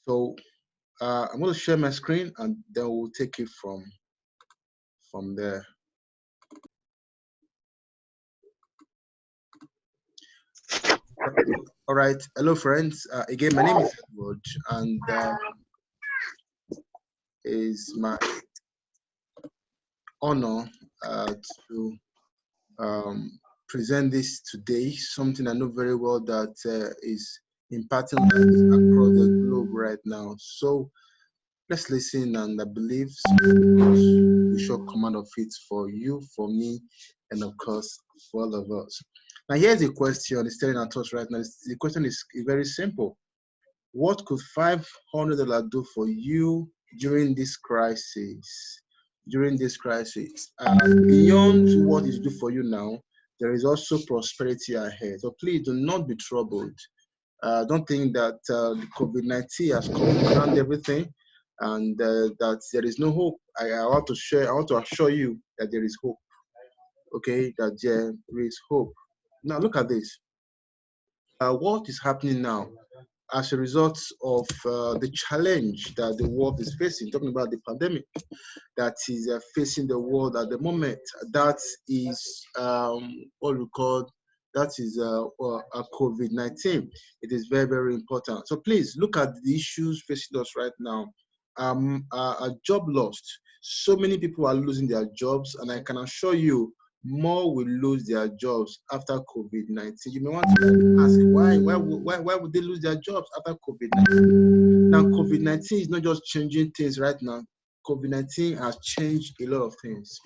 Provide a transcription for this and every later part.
So I'm going to share my screen and then we'll take it from there. All right. Hello, friends. Again, my name is Edward, and it's my honor to present this today. Something I know very well that is impacting lives across the globe right now. So let's listen, and I believe we show command of it for you, for me, and of course for all of us. Now, here's a question. It's telling our thoughts right now. The question is very simple. What could $500 do for you during this crisis? During this crisis, beyond what it do for you now, there is also prosperity ahead. So please do not be troubled. Don't think that the COVID-19 has come around everything and that there is no hope. I want to share. I want to assure you that there is hope. Okay, that there is hope. Now look at this. What is happening now as a result of the challenge that the world is facing, talking about the pandemic that is facing the world at the moment. That is what we call, that is a COVID-19. It is very, very important. So please look at the issues facing us right now. A job lost. So many people are losing their jobs, and I can assure you more will lose their jobs after COVID-19. You may want to ask why would they lose their jobs after COVID-19? Now, COVID-19 is not just changing things right now. COVID-19 has changed a lot of things.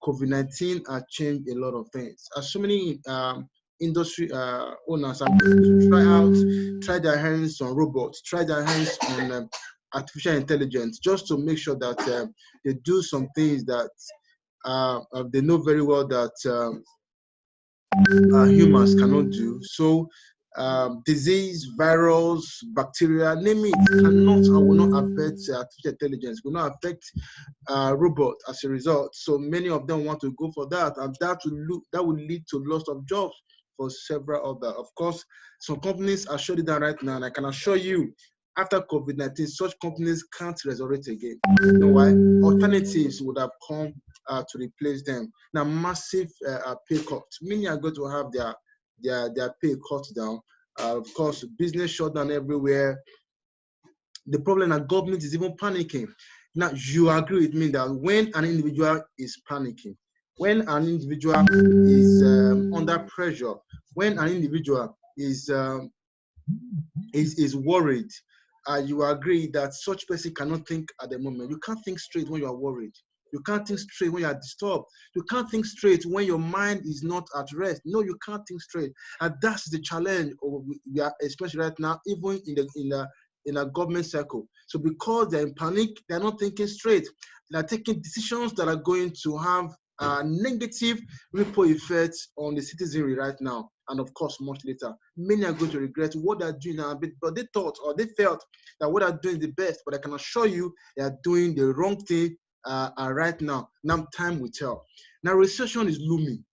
COVID-19 has changed a lot of things. As so many industry owners are going to try their hands on robots, try their hands on artificial intelligence, just to make sure that they do some things that they know very well that humans cannot do. So disease, virus, bacteria, name it, cannot and will not affect artificial intelligence, will not affect robots as a result. So many of them want to go for that, and that will lead to loss of jobs for several other. Of course, some companies are shutting down right now, and I can assure you, after COVID-19, such companies can't resurrect again. You know why? Alternatives would have come to replace them. Now, massive pay cuts. Many are going to have their pay cut down. Of course, business shut down everywhere. The problem that government is even panicking. Now, you agree with me that when an individual is panicking, when an individual is under pressure, when an individual is worried, you agree that such person cannot think at the moment. You can't think straight when you are worried. You can't think straight when you are disturbed. You can't think straight when your mind is not at rest. No, you can't think straight, and that's the challenge we are, especially right now, even in a government circle. So because they're in panic, they're not thinking straight. They're taking decisions that are going to have negative ripple effects on the citizenry right now, and of course much later. Many are going to regret what they're doing now, but they thought or they felt that what they're doing is the best, but I can assure you they are doing the wrong thing right now. Now time will tell. Now recession is looming.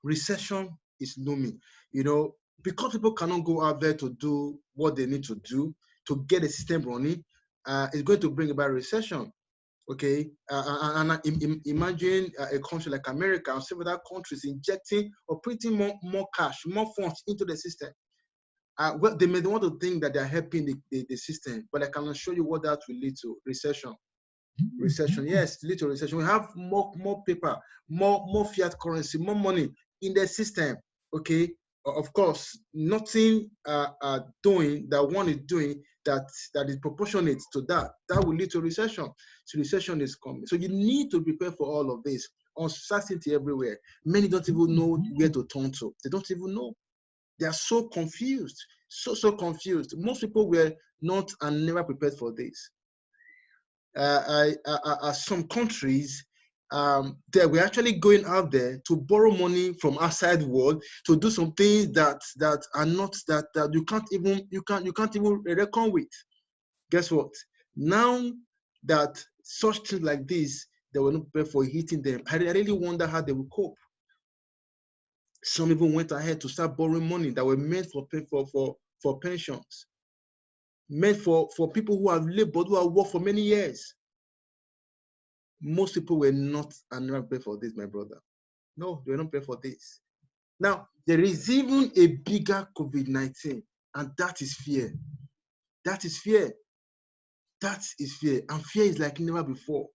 Recession is looming. You know, because people cannot go out there to do what they need to do to get the system running, it's going to bring about recession. Okay, imagine a country like America and several other countries injecting or putting more cash, more funds into the system. Well, they may want to think that they're helping the system, but I can assure you what that will lead to: recession. Recession, yes, lead to recession. We have more paper, more fiat currency, more money in the system. Okay, of course, nothing doing that one is doing that is proportionate to that will lead to recession. So recession is coming. So you need to prepare for all of this. Uncertainty everywhere. Many don't even know where to turn to. They don't even know. They are so confused, so confused. Most people were not and never prepared for this. Some countries, they were actually going out there to borrow money from outside world to do some things that are not that you can't even reckon with. Guess what? Now that such things like this, they were not prepared for hitting them. I really wonder how they will cope. Some even went ahead to start borrowing money that were meant for pensions. meant for people who have labored, who have worked for many years. Most people were not prepared for this, my brother. No, they were not prepared for this. Now, there is even a bigger COVID-19, and that is fear. That is fear. That is fear. And fear is like never before.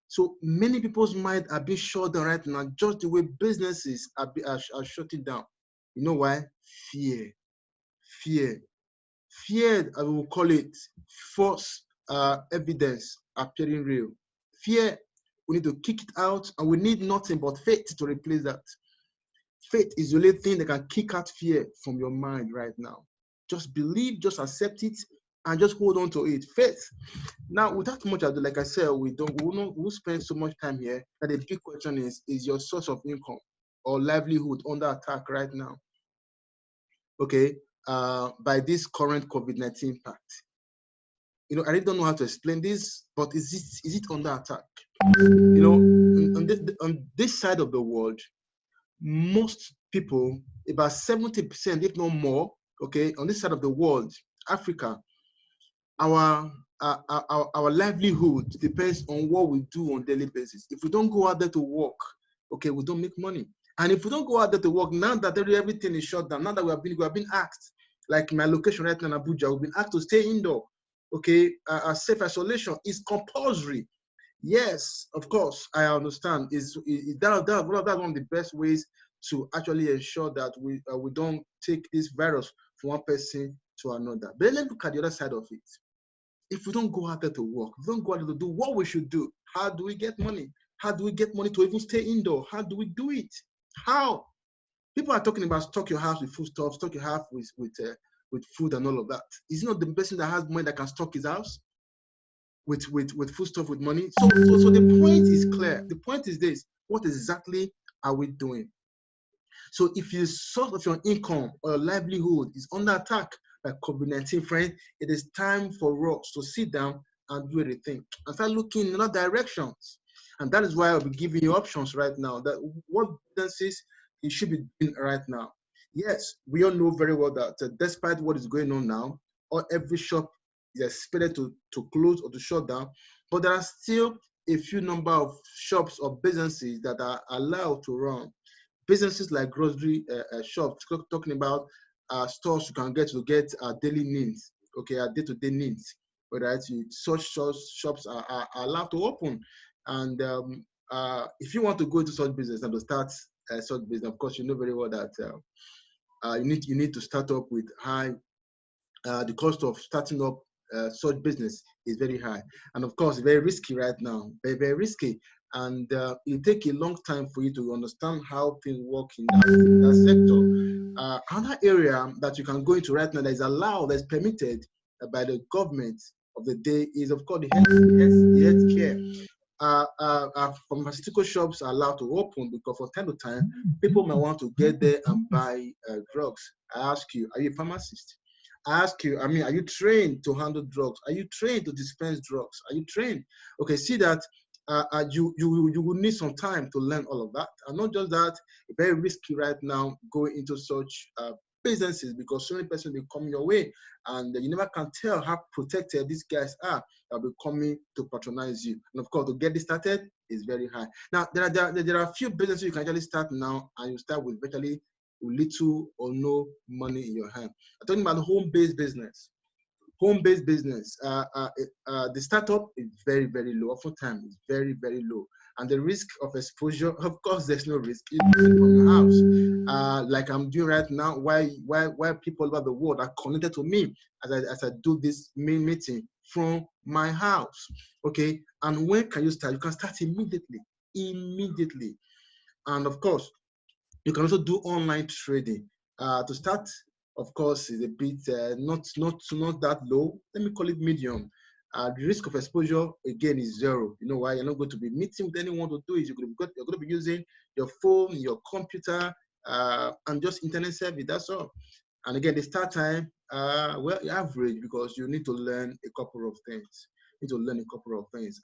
So many people's minds are being shut down right now, just the way businesses are shutting down. You know why? Fear. Fear. Fear, I will call it false evidence appearing real. Fear, we need to kick it out, and we need nothing but faith to replace that. Faith is the only thing that can kick out fear from your mind right now. Just believe, just accept it, and just hold on to it. Faith. Now, without much ado, like I said, we'll spend so much time here that the big question is your source of income or livelihood under attack right now? Okay, by this current COVID-19 impact. You know, I really don't know how to explain this, but is it under attack? You know, on this side of the world, most people, about 70%, if not more, okay, on this side of the world, Africa, our livelihood depends on what we do on a daily basis. If we don't go out there to work, okay, we don't make money. And if we don't go out there to work, now that everything is shut down, now that we have been asked, like my location right now in Abuja, we've been asked to stay indoor. Okay, self-isolation is compulsory. Yes, of course, I understand. That's one of the best ways to actually ensure that we don't take this virus from one person to another. But let's look at the other side of it. If we don't go out there to work, if we don't go out there to do what we should do, how do we get money? How do we get money to even stay indoor? How do we do it? How? People are talking about stock your house with food stuff, stock your house with food and all of that. Is it not the person that has money that can stock his house with food stuff, with money? So the point is clear. The point is this: what exactly are we doing? So if your source of your income or your livelihood is under attack by COVID-19, friend, it is time for us to sit down and do a rethink and start looking in other directions. And that is why I'll be giving you options right now, that what businesses you should be doing right now. Yes, we all know very well that despite what is going on now, or every shop is expected to close or to shut down, but there are still a few number of shops or businesses that are allowed to run. Businesses like grocery shops, talking about stores you can get to get daily needs, okay, day-to-day needs. Right? Such shops are allowed to open. And if you want to go into such business and to start such business, of course, you know very well that you need to start up with high. The cost of starting up such business is very high, and of course, very risky right now. Very, very risky, and it take a long time for you to understand how things work in that sector. Another area that you can go into right now that is allowed, that is permitted by the government of the day is, of course, the healthcare. Pharmaceutical shops are allowed to open because from time to time, people might want to get there and buy drugs. I ask you, are you a pharmacist? I ask you, are you trained to handle drugs? Are you trained to dispense drugs? Are you trained? Okay, see that you will need some time to learn all of that. And not just that, very risky right now going into such businesses because so many persons will come your way and you never can tell how protected these guys are that will be coming to patronize you. And of course, to get this started is very high. Now, there are a few businesses you can actually start now, and you start with virtually little or no money in your hand. I'm talking about home-based business. Home-based business, the startup is very, very low. Oftentimes, it's very, very low. And the risk of exposure, of course, there's no risk. It's from your house. Like I'm doing right now, why people over the world are connected to me as I do this main meeting from my house. Okay, and when can you start? You can start immediately. Immediately. And of course, you can also do online trading. To start, of course, is a bit not that low. Let me call it medium. The risk of exposure again is zero. You know why? You're not going to be meeting with anyone to do it. You're going to be using your phone, your computer, and just internet service. That's all. And again, the start time, well, average because you need to learn a couple of things.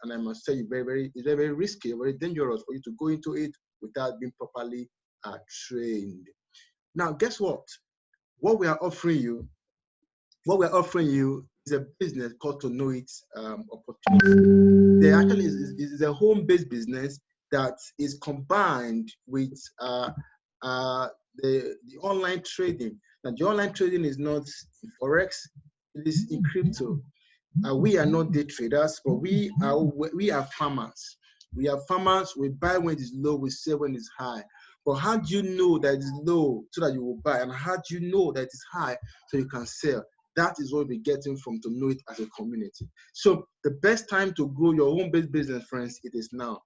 And I must say, it's very, very risky, very dangerous for you to go into it without being properly trained. Now, guess what? What we are offering you a business called TONOIT Opportunity. There actually is a home-based business that is combined with the online trading. Now, the online trading is not in forex; it is in crypto. We are not day traders, but we are farmers. We are farmers. We buy when it's low, we sell when it's high. But how do you know that it's low so that you will buy, and how do you know that it's high so you can sell? That is what we're getting from TONOIT as a community. So the best time to grow your home-based business, friends, it is now.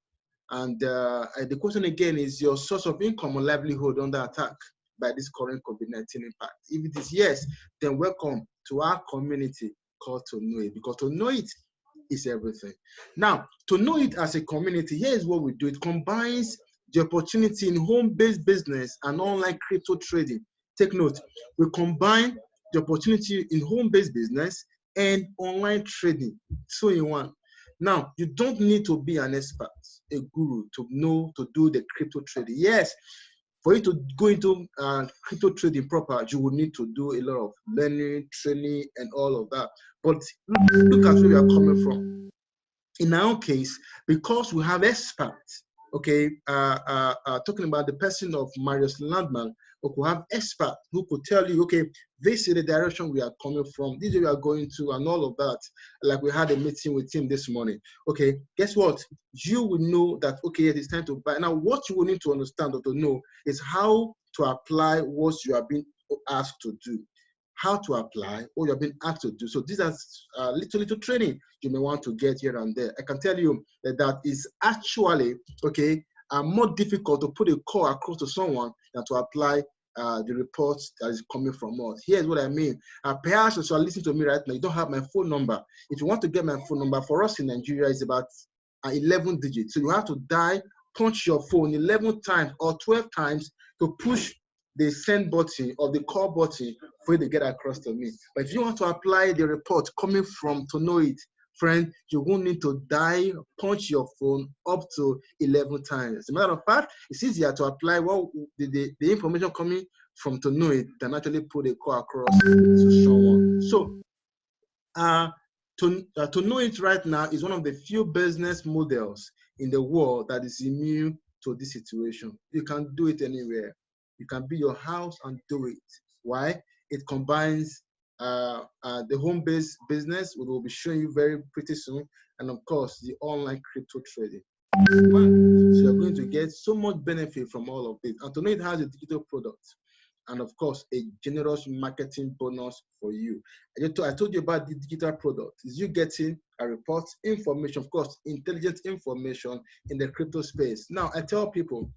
And the question again is, your source of income or livelihood under attack by this current COVID-19 impact? If it is yes, then welcome to our community called TONOIT, because TONOIT is everything. Now, TONOIT as a community, here is what we do. It combines the opportunity in home-based business and online crypto trading. Take note, we combine the opportunity in home-based business and online trading, two in one. Now, you don't need to be an expert, a guru, to know to do the crypto trading. Yes, for you to go into crypto trading proper, you will need to do a lot of learning, training, and all of that. But look at where we are coming from. In our case, because we have experts, okay, talking about the person of Marius Landman, who have experts who could tell you, okay, this is the direction we are coming from, this is where we are going to, and all of that. Like we had a meeting with him this morning. Okay, guess what? You will know that, okay, it is time to buy. Now, what you will need to understand or to know is how to apply what you are being asked to do. How to apply what you're being asked to do. So these are little training you may want to get here and there. I can tell you that is actually, okay, more difficult to put a call across to someone than to apply the reports that is coming from us. Here's what I mean. Perhaps as you are listening to me right now, you don't have my phone number. If you want to get my phone number, for us in Nigeria, it's about 11 digits. So you have to punch your phone 11 times or 12 times to push the send button or the call button for you to get across to me. But if you want to apply the report coming from TONOIT, friend, you won't need to punch your phone up to 11 times. As a matter of fact, it's easier to apply the information coming from TONOIT than actually put a call across to someone. So, TONOIT right now is one of the few business models in the world that is immune to this situation. You can do it anywhere. You can be your house and do it. Why? It combines the home-based business, which we'll be showing you very pretty soon, and of course, the online crypto trading. So you're going to get so much benefit from all of this. And TONOIT has a digital product, and of course, a generous marketing bonus for you. I told you about the digital product. Is you getting a report, information, of course, intelligent information in the crypto space. Now, I tell people,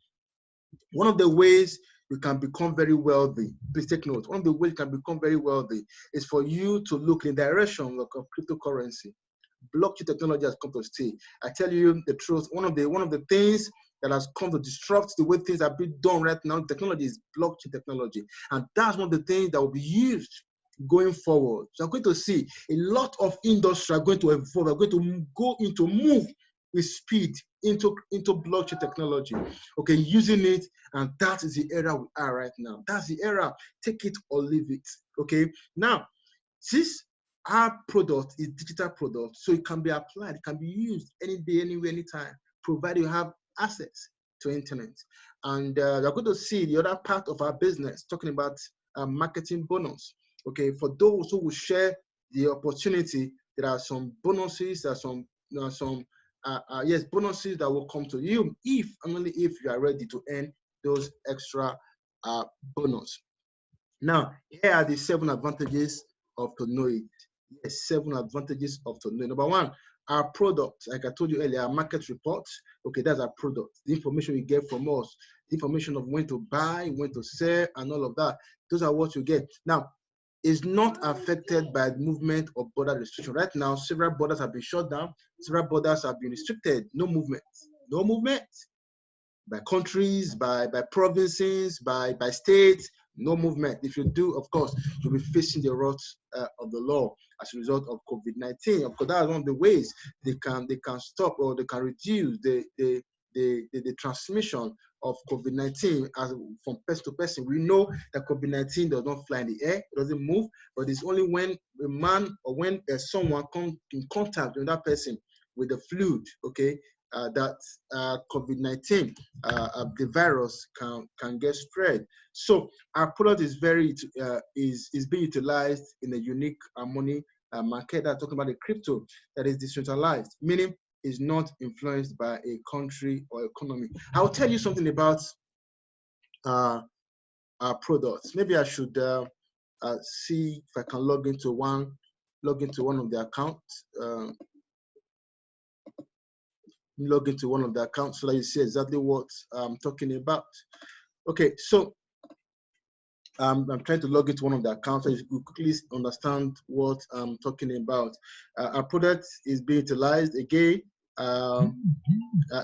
one of the ways you can become very wealthy, please take note, one of the ways you can become very wealthy is for you to look in the direction of cryptocurrency. Blockchain technology has come to stay. I tell you the truth, one of the things that has come to disrupt the way things are being done right now, technology is blockchain technology. And that's one of the things that will be used going forward. So I'm going to see a lot of industry are going to evolve, are going to move with speed into blockchain technology, okay, using it, and that is the era we are right now. That's the era. Take it or leave it, okay? Now, since our product is digital product, so it can be applied, it can be used any day, anywhere, anytime, provided you have access to internet. And you're going to see the other part of our business, talking about marketing bonus, okay? For those who will share the opportunity, there are some bonuses, there are some bonuses that will come to you if and only if you are ready to earn those extra bonus. Now, here are the 7 advantages of TONOIT. Yes, 7 advantages of TONOIT. Number 1, our product, like I told you earlier, our market report. Okay, that's our product. The information you get from us, the information of when to buy, when to sell, and all of that. Those are what you get. Now, is not affected by the movement of border restriction. Right now, several borders have been shut down. Several borders have been restricted. No movement. No movement by countries, by provinces, by states. No movement. If you do, of course, you'll be facing the wrath of the law as a result of COVID-19. Of course, that's one of the ways they can stop or they can reduce the transmission of COVID-19 as from person to person. We know that COVID-19 does not fly in the air, it doesn't move, but it's only when a man or when someone comes in contact with that person with the fluid, okay, that COVID-19, the virus can get spread. So our product is is being utilized in a unique money market that talking about the crypto that is decentralized, meaning is not influenced by a country or economy. I'll tell you something about our products. Maybe I should see if I can log into one of the accounts. Log into one of the accounts so that you see exactly what I'm talking about. Okay, so I'm trying to log into one of the accounts so you could quickly understand what I'm talking about. Our product is being utilized again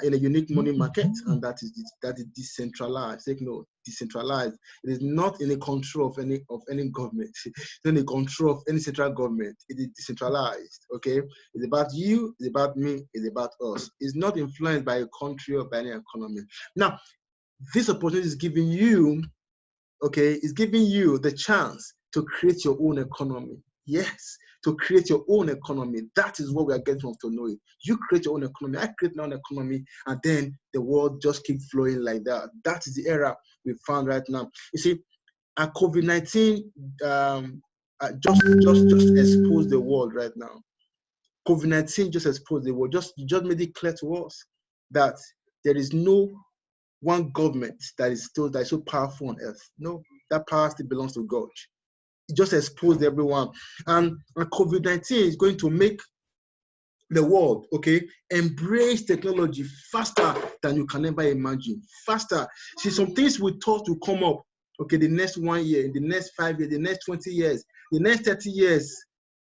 in a unique money market, and that is decentralized. Take note, decentralized. It is not in the control of any government. It's not in the control of any central government. It is decentralized. Okay, it's about you. It's about me. It's about us. It's not influenced by a country or by any economy. Now, this opportunity is giving you, okay, is giving you the chance to create your own economy. Yes, to create your own economy. That is what we are getting from TONOIT. You create your own economy, I create my own economy, and then the world just keep flowing like that. That is the era we found right now. You see, COVID-19 just exposed the world right now. COVID-19 just exposed the world, just made it clear to us that there is no one government that is so powerful on earth. No, that power still belongs to God. It just exposed everyone. And COVID-19 is going to make the world, okay, embrace technology faster than you can ever imagine. Faster. See, some things we thought will come up, okay, the next 1 year, the next 5 years, the next 20 years, the next 30 years,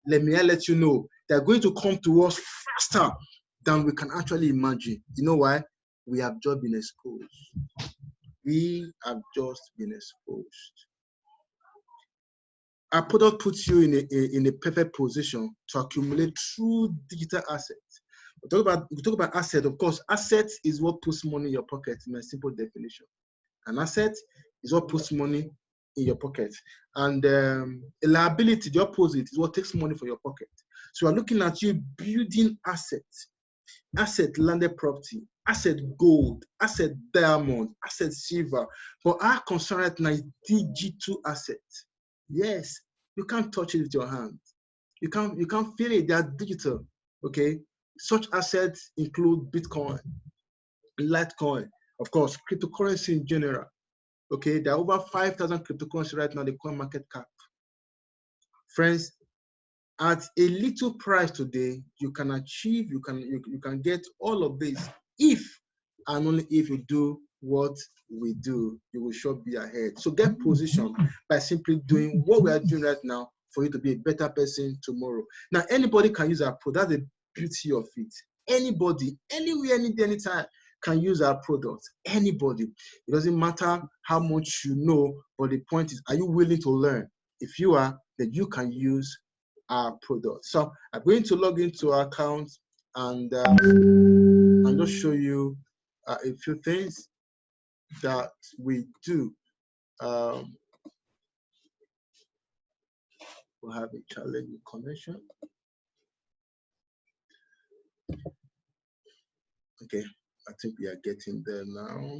let you know, they're going to come to us faster than we can actually imagine. You know why? We have just been exposed. We have just been exposed. Our product puts you in a perfect position to accumulate true digital assets. We talk about asset. Of course, asset is what puts money in your pocket in a simple definition. An asset is what puts money in your pocket. And a liability, the opposite, is what takes money from your pocket. So we're looking at you building assets, asset landed property, asset gold, asset diamond, asset silver. But our concern right now is digital assets. Yes, you can't touch it with your hand. You can't feel it. They are digital. Okay. Such assets include Bitcoin, Litecoin, of course, cryptocurrency in general. Okay, there are over 5,000 cryptocurrency right now. The coin market cap. Friends, at a little price today, you can achieve, you can get all of this if and only if you do what we do. You will sure be ahead. So get positioned by simply doing what we are doing right now for you to be a better person tomorrow. Now, anybody can use our product. That's the beauty of it. Anybody, anywhere, anytime can use our product. Anybody. It doesn't matter how much you know, but the point is, are you willing to learn? If you are, then you can use our product. So I'm going to log into our account and just show you a few things that we do. We'll have a challenge with connection. Okay, I think we are getting there now.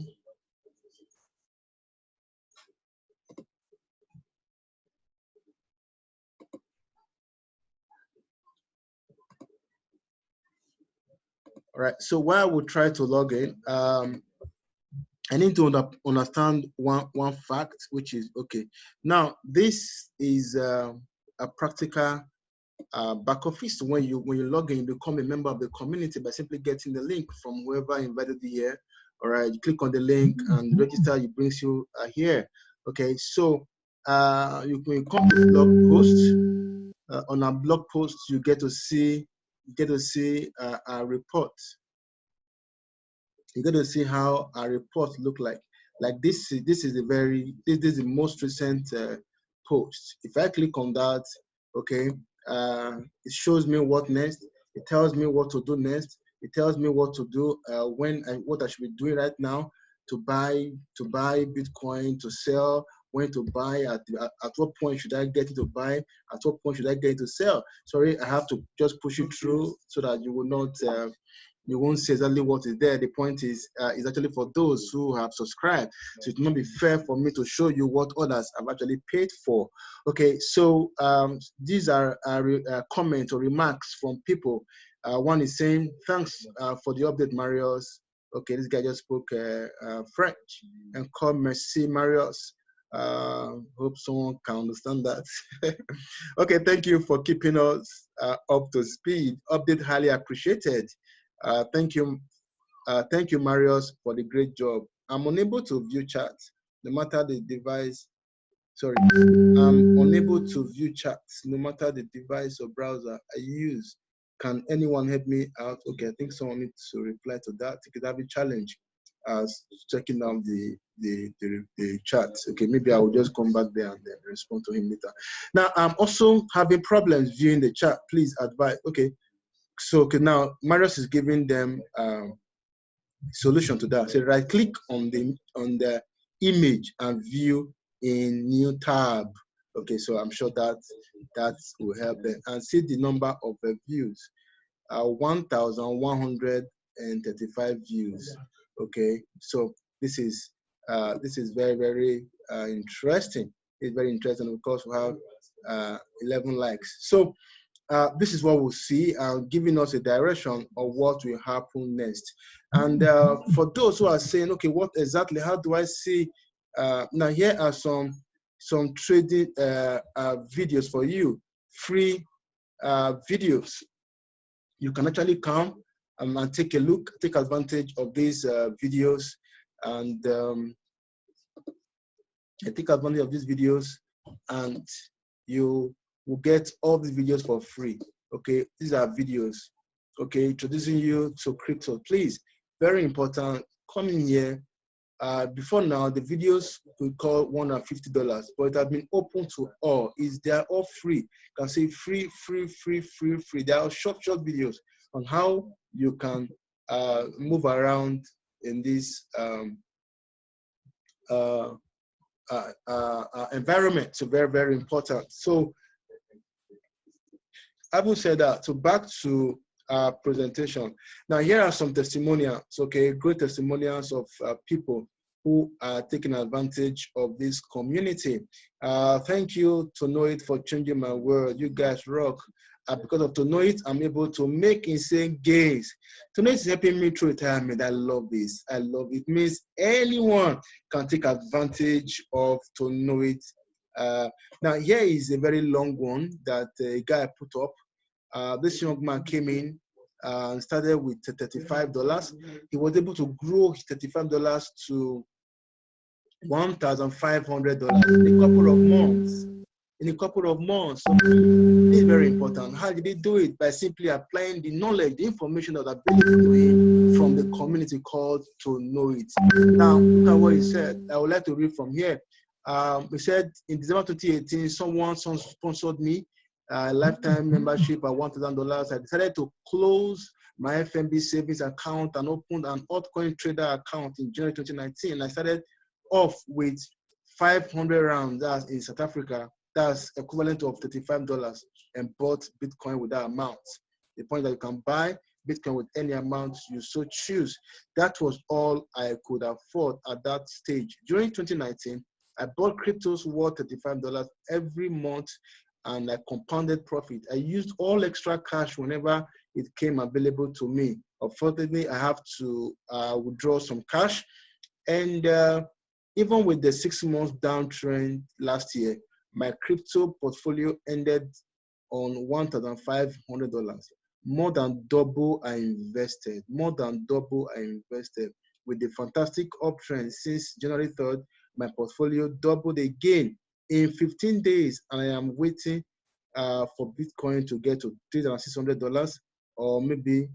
All right, so while we try to log in, I need to understand one fact, which is, okay, now this is a practical back office. When you log in, you become a member of the community by simply getting the link from whoever invited you here. All right, you click on the link and register, it brings you here. Okay, so you can come to blog post. On our blog post, you get to see our report. You get to see how our report look like. Like this is the most recent post. If I click on that, okay, it shows me what next. It tells me what to do next. It tells me what to do when and what I should be doing right now. to buy Bitcoin, to sell, when to buy, at what point should I get it to buy, at what point should I get it to sell. Sorry, I have to just push it through so that you will not you won't see exactly what is there. The point is actually for those who have subscribed. So it will not be fair for me to show you what others have actually paid for. Okay, so these are comments or remarks from people. One is saying, thanks for the update, Marius. Okay, this guy just spoke French and called Merci, Marius. Hope someone can understand that. Okay, thank you for keeping us up to speed. Update highly appreciated. Thank you, Marius, for the great job. I'm unable to view chat, no matter the device. Sorry, I'm unable to view chats, no matter the device or browser I use. Can anyone help me out? Okay, I think someone needs to reply to that. It could have a challenge as checking out the chat. Okay, maybe I will just come back there and then respond to him later. Now, I'm also having problems viewing the chat. Please advise. Okay, so okay, now Marius is giving them solution to that. So right click on the image and view in new tab. Okay, so I'm sure that will help them and see the number of views. 1,135 views. Okay, so this is very, very interesting. It's very interesting. Of course, we have 11 likes. So this is what we'll see, giving us a direction of what will happen next. And for those who are saying, okay, what exactly, how do I see? Now here are some trading videos for you, free videos. You can actually come and take a look, take advantage of these videos, and take advantage of these videos, and you will get all these videos for free. Okay, these are videos. Okay, introducing you to crypto. Please, very important. Come in here. Before now, the videos could call $150, but it has been open to all. They are all free. You can say free, free, free, free, free. They are short videos on how you can move around in this environment. So very, very important. So having said that, so back to our presentation. Now here are some testimonials, okay, great testimonials of people who are taking advantage of this community. Thank you, TONOIT, for changing my world. You guys rock. Because of TONOIT, I'm able to make insane gains. TONOIT is helping me through retirement. I love this. I love it. It means anyone can take advantage of TONOIT. Now here is a very long one that a guy put up. This young man came in and started with $35. He was able to grow his $35 to $1,500 in a couple of months. In a couple of months. So this is very important. How did he do it? By simply applying the knowledge, the information that are available to him from the community called TONOIT. Now, look at what he said. I would like to read from here. He said, in December 2018, someone sponsored me a lifetime membership at $1,000. I decided to close my FMB savings account and opened an altcoin trader account in January 2019. I started off with 500 rounds, that's in South Africa, that's equivalent of $35, and bought Bitcoin with that amount. The point that you can buy Bitcoin with any amount you so choose. That was all I could afford at that stage. During 2019, I bought cryptos worth $35 every month, and I compounded profit. I used all extra cash whenever it came available to me. Unfortunately, I have to withdraw some cash. And even with the 6 months downtrend last year, my crypto portfolio ended on $1,500. More than double I invested. More than double I invested. With the fantastic uptrend since January 3rd, my portfolio doubled again in 15 days, and I am waiting for Bitcoin to get to $3,600 or maybe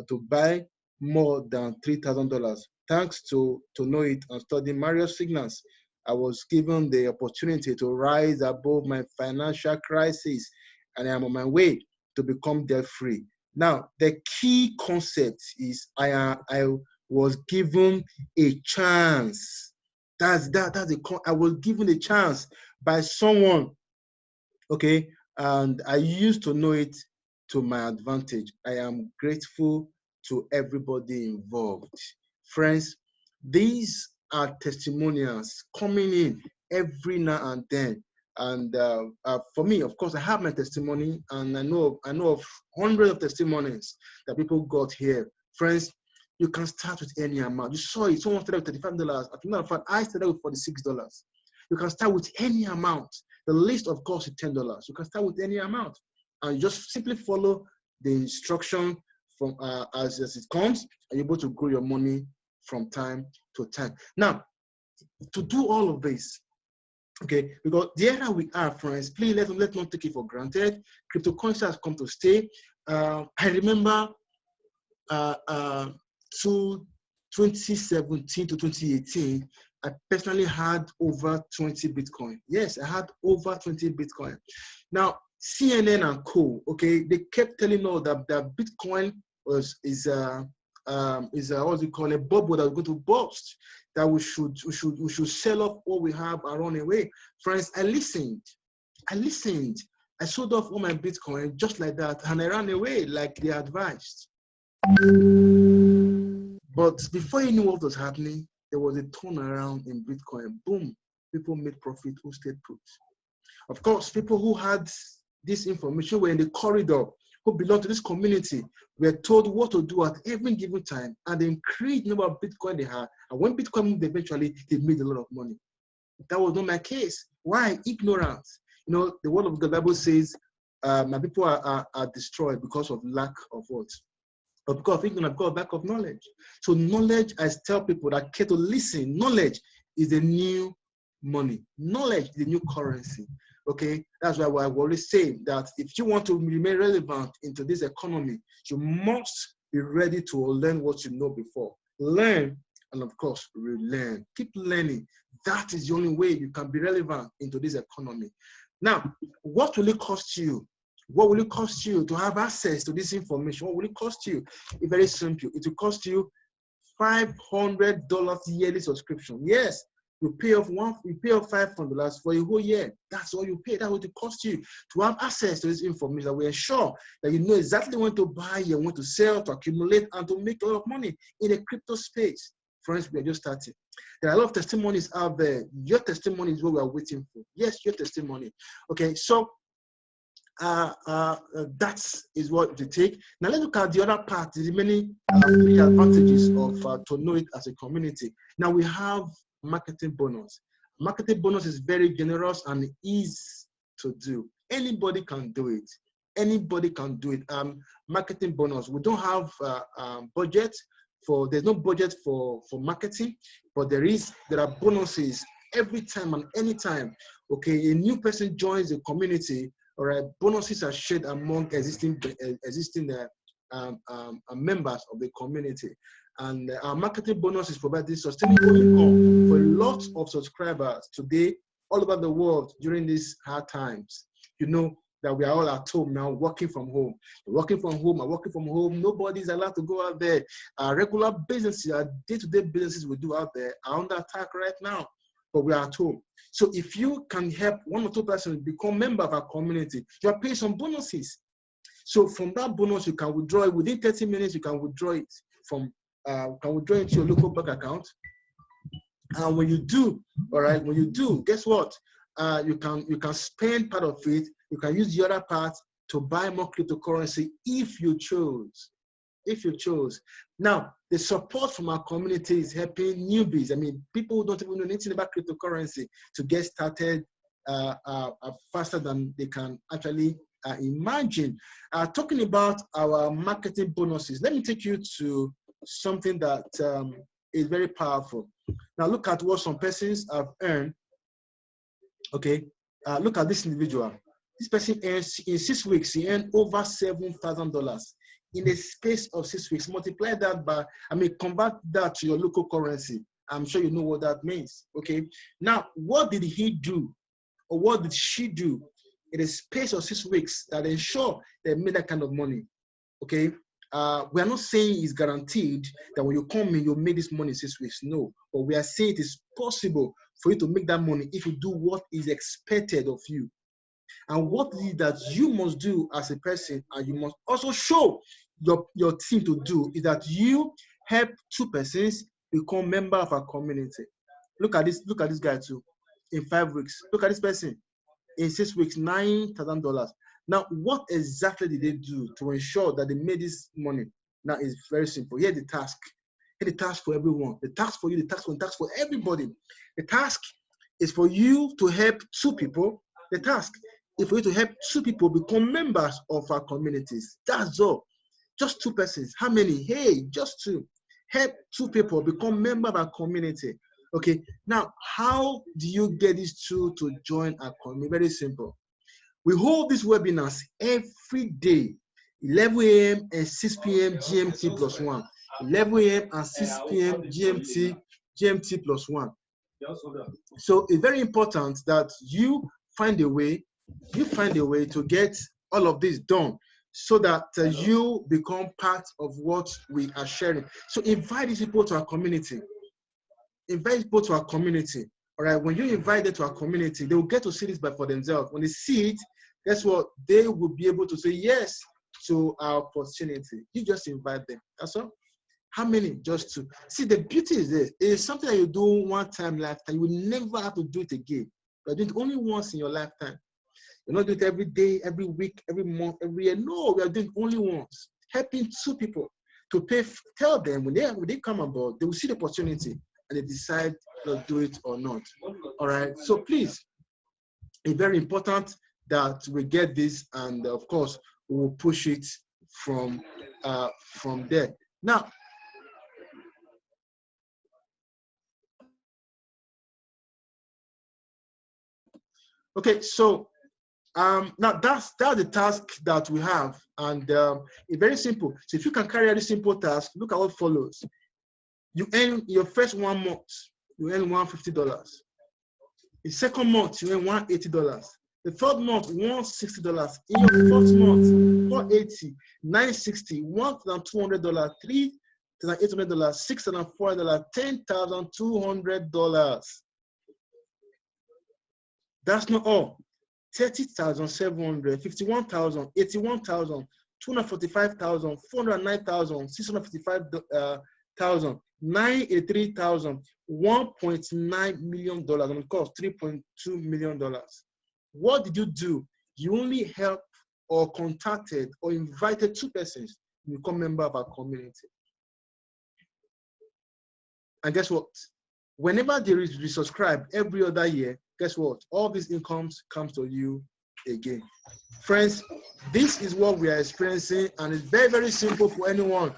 to buy more than $3,000. Thanks to TONOIT and studying Marius signals, I was given the opportunity to rise above my financial crisis, and I am on my way to become debt-free. Now, the key concept is I was given a chance. I was given a chance by someone, okay, and I used to know it to my advantage. I am grateful to everybody involved. Friends, these are testimonials coming in every now and then. And for me, of course, I have my testimony, and I know of hundreds of testimonies that people got here. Friends, you can start with any amount. You saw it. Someone started with $35. As a matter of fact, I started with $46. You can start with any amount. The least, of course, is $10. You can start with any amount, and you just simply follow the instruction from as it comes, and you're able to grow your money from time to time. Now, to do all of this, okay, because the era we are, friends, please let's not take it for granted. Cryptocurrency has come to stay. I remember to 2017 to 2018, I personally had over 20 Bitcoin. Yes, I had over 20 Bitcoin. Now, CNN and co, okay, they kept telling us that Bitcoin is what we call a bubble that we're going to burst, that we should sell off what we have and run away. Friends, I listened. I sold off all my Bitcoin just like that, and I ran away like they advised. But before you knew what was happening, there was a turnaround in Bitcoin. Boom, people made profit who stayed put. Of course, people who had this information were in the corridor, who belonged to this community, were told what to do at every given time, and they increased the number of Bitcoin they had. And when Bitcoin moved eventually, they made a lot of money. That was not my case. Why? Ignorance. You know, the word of the Bible says, my people are destroyed because of lack of what? But because of ignorance, because of lack of knowledge. So knowledge, I tell people that care to listen, knowledge is the new money. Knowledge is the new currency. Okay, that's why I always say that if you want to remain relevant into this economy, you must be ready to learn what you know before. Learn, and of course, relearn. Keep learning. That is the only way you can be relevant into this economy. Now, what will it cost you? What will it cost you to have access to this information? What will it cost you? It's very simple. It will cost you $500 yearly subscription. Yes, you pay off $500 for a whole year. That's all you pay. That's what it costs you to have access to this information. That we ensure that you know exactly when to buy and when to sell, to accumulate, and to make a lot of money in a crypto space. Friends, we are just starting. There are a lot of testimonies out there. Your testimony is what we are waiting for. Yes, your testimony. Okay, so that is what they take. Now let's look at the other part, the many three advantages of TONOIT as a community. Now we have marketing bonus. Marketing bonus is very generous and easy to do. Anybody can do it. Anybody can do it. Marketing bonus. We don't have budget for. There's no budget for marketing, but there are bonuses every time and anytime. Okay, a new person joins the community. All right, bonuses are shared among existing members of the community, and our marketing bonuses provide this sustainable income for lots of subscribers today all over the world during these hard times. You know that we are all at home now, working from home. Working from home. Nobody's allowed to go out there. Our regular businesses, our day-to-day businesses we do out there are under attack right now. But we are at home. So if you can help one or two persons become member of our community, you are paying some bonuses. So from that bonus, you can withdraw it within 30 minutes. You can withdraw it into your local bank account. And when you do, all right, guess what? You can spend part of it. You can use the other part to buy more cryptocurrency if you chose. Now, the support from our community is helping newbies. I mean, people who don't even know anything about cryptocurrency to get started faster than they can actually imagine. Talking about our marketing bonuses, let me take you to something that is very powerful. Now, look at what some persons have earned. Okay, look at this individual. This person earns in 6 weeks. He earned over $7,000. In a space of 6 weeks. Multiply that by, convert that to your local currency. I'm sure you know what that means. Okay. Now, what did he do, or what did she do in a space of 6 weeks that ensure they made that kind of money? Okay. we are not saying it's guaranteed that when you come in, you'll make this money in 6 weeks. No, but we are saying it is possible for you to make that money if you do what is expected of you. And what is it that you must do as a person, and you must also show your team to do, is that you help 2 persons become member of our community. Look at this guy too. In 5 weeks, look at this person. In 6 weeks, $9,000. Now, what exactly did they do to ensure that they made this money? Now, it's very simple. Here's the task. Here's the task for everyone. The task for you, the task for everybody. The task is for you to help 2 people. The task is for you to help 2 people become members of our communities. That's all. Just 2 persons. How many? Hey, just 2. Help 2 people become members of our community. Okay, now how do you get these 2 to join our community? Very simple. We hold these webinars every day, 11 a.m. and 6 p.m. GMT plus 1. 11 a.m. and 6 p.m. GMT plus 1. So it's very important that you find a way to get all of this done, so that you become part of what we are sharing. So invite these people to our community. Invite people to our community. All right. When you invite them to our community, they will get to see this for themselves. When they see it, guess what? They will be able to say yes to our opportunity. You just invite them. That's all. How many? Just 2. See, the beauty is this. It is something that you do one time lifetime. You will never have to do it again. You're doing it only once in your lifetime. You're not doing it every day, every week, every month, every year. No, we are doing it only once. Helping 2 people to pay. Tell them when they come aboard, they will see the opportunity and they decide to do it or not. All right. So please, it's very important that we get this, and of course, we will push it from there. Now, okay. So now that's the task that we have, and it's very simple. So if you can carry out this simple task, look at what follows. You earn your first 1 month, you earn $150. The second month, you earn $180. The third month, $160. In your fourth month, $480, $960, $1,200, $3,800, $6,400, $10,200. That's not all. 30,700, 51,000, 81,000, 245,000, 409,000, 655,000, 983,000, $1.9 million, and of course $3.2 million. What did you do? You only helped or contacted or invited 2 persons to become member of our community. And guess what? Whenever there is resubscribe every other year, guess what? All these incomes comes to you again. Friends, this is what we are experiencing, and it's very, very simple for anyone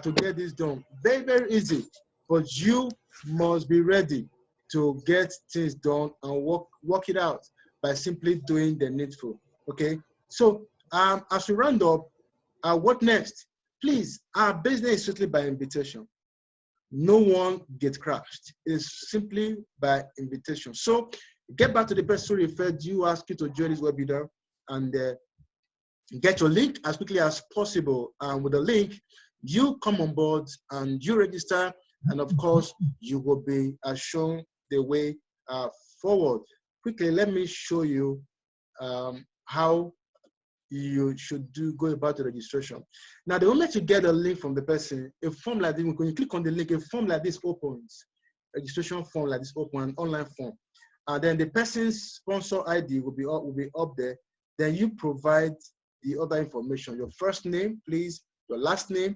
to get this done. Very, very easy, but you must be ready to get things done and work it out by simply doing the needful. Okay. So as we round up, what next? Please, our business is strictly by invitation. No one gets crashed. It is simply by invitation. So get back to the person who referred you, ask you to join this webinar, and get your link as quickly as possible. And with the link, you come on board and you register, and of course, you will be shown the way forward. Quickly, let me show you how you should go about the registration. Now, the moment you get a link from the person, a form like this, when you click on the link, a form like this opens. Registration form like this open, an online form. And then the person's sponsor ID will be up there. Then you provide the other information. Your first name, please, your last name.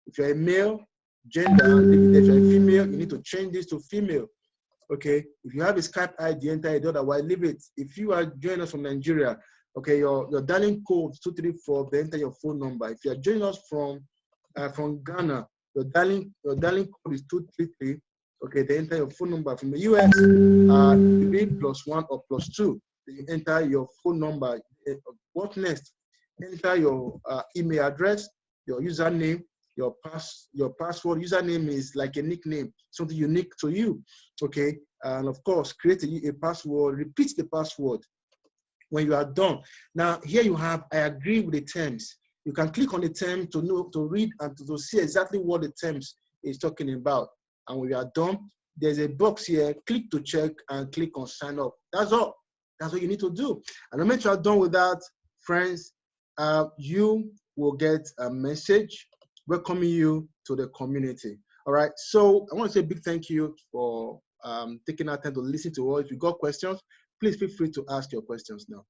If you're a male, gender, if you're a female, you need to change this to female. Okay. If you have a Skype ID, enter it, otherwise leave it. If you are joining us from Nigeria, okay, your dialing code is 234, then enter your phone number. If you are joining us from Ghana, your dialing code is 233. Okay, then enter your phone number. From the US, it be +1 or +2. Then you enter your phone number. What next? Enter your email address, your username, your password. Username is like a nickname, something unique to you. Okay, and of course, create a password. Repeat the password when you are done. Now, here you have, I agree with the terms. You can click on the term to know, to read, and to see exactly what the terms is talking about. And when you are done, there's a box here, click to check and click on sign up. That's all. That's what you need to do. And the moment you are done with that, friends, you will get a message welcoming you to the community. All right. So I want to say a big thank you for taking our time to listen to us. If you got questions, please feel free to ask your questions now.